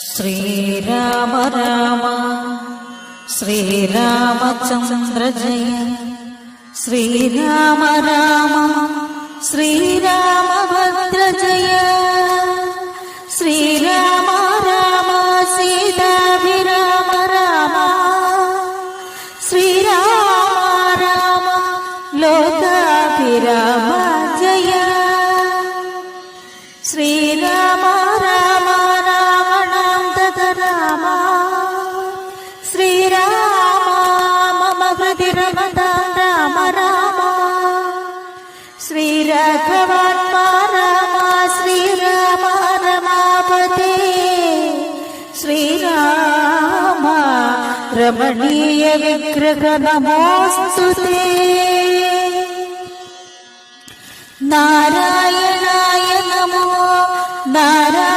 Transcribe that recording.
ശ്രീരാമ രാമ ശ്രീരാമചന്ദ്ര ജയ ശ്രീരാമ രാമ ശ്രീരാമഭദ്ര ജയ ശ്രീരാമ രാമ സീതാഭിരാമ രാമ ശ്രീരാമ രാമ ലോകാഭിരാമ ജയ ശ്രീരാമ രാമ രാവണാന്തക രാമ ശ്രീരാമ മമ ഹൃദി രമതാം രാമ രാമ ശ്രീരാഘവാത്മാ രാമ ശ്രീരാമ രമാപതേ ശ്രീരാമ രമണീയ വിഗ്രഹ നമോസ്തുതേ. നാരായണായ നമോ നാരായണ